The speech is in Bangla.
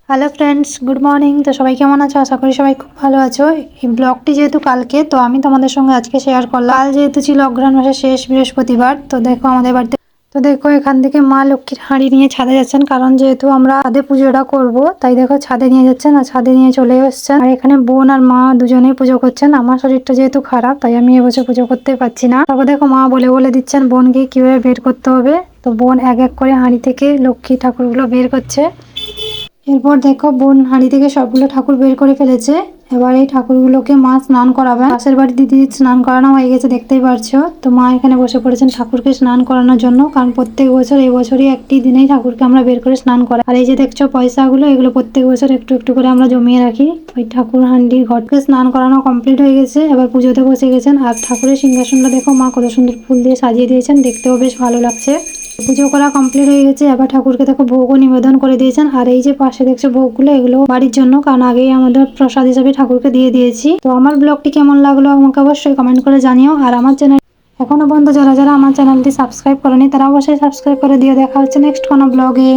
Hello friends, good morning. তো সবাই কেমন আছো? আশা করি সবাই খুব ভালো আছো। এই ব্লগটি যেহেতু কালকে, তো আমি তোমাদের সঙ্গে আজকে শেয়ার করলাম। কাল যেহেতু ছিল অগ্রহায়ণ মাসের শেষ বৃহস্পতিবার, তো দেখো আমাদের বাড়িতে এখান থেকে মা লক্ষ্মীর হাঁড়ি নিয়ে ছাদে যাচ্ছেন, কারণ যেহেতু আমরা ছাদে পুজোটা করব, তাই দেখো ছাদে নিয়ে যাচ্ছেন আর ছাদে নিয়ে চলে এসছেন। আর এখানে বোন আর মা দুজনেই পুজো করছেন। আমার শরীরটা যেহেতু খারাপ, তাই আমি এবছর পুজো করতে পারছি না। তারপর দেখো মা বলে দিচ্ছেন বোনকে কিভাবে বের করতে হবে। তো বোন এক এক করে হাঁড়ি থেকে লক্ষ্মী ঠাকুরগুলো বের করছে। এরপর দেখো বোন হাঁড়ি থেকে সবগুলো ঠাকুর বের করে ফেলেছে। এবার এই ঠাকুরগুলোকে মা স্নান করাবেন। পাশের বাড়ি দিদি স্নান করানো হয়ে গেছে, দেখতেই পারছো। তো মা এখানে বসে পড়েছেন ঠাকুরকে স্নান করানোর জন্য, কারণ প্রত্যেক বছর এই বছরই একটি দিনেই ঠাকুরকে আমরা বের করে স্নান করাই। আর এই যে দেখছো পয়সাগুলো, এগুলো প্রত্যেক বছর একটু একটু করে আমরা জমিয়ে রাখি। ওই ঠাকুর হাঁড়ির ঘটকে স্নান করানো কমপ্লিট হয়ে গেছে, এবার পুজোতে বসে গেছেন। আর ঠাকুরের সিংহাসনটা দেখো মা কত সুন্দর ফুল দিয়ে সাজিয়ে দিয়েছেন, দেখতেও বেশ ভালো লাগছে। পুজো করা কমপ্লিট হয়ে গেছে, এবার ঠাকুরকে দেখো ভোগও নিবেদন করে দিয়েছেন। আর এই যে পাশে দেখছো ভোগগুলো, এগুলো বাড়ির জন্য, কারণ আগেই আমাদের প্রসাদ হিসেবে ঠাকুরকে দিয়ে দিয়েছি। তো আমার ব্লগটি কেমন লাগলো আমাকে অবশ্যই কমেন্ট করে জানিও। আর আমার চ্যানেল এখনো পর্যন্ত যারা যারা আমার চ্যানেলটি সাবস্ক্রাইব করেনি, তারা অবশ্যই সাবস্ক্রাইব করে দিও। দেখা হচ্ছে নেক্সট কোনো ব্লগে।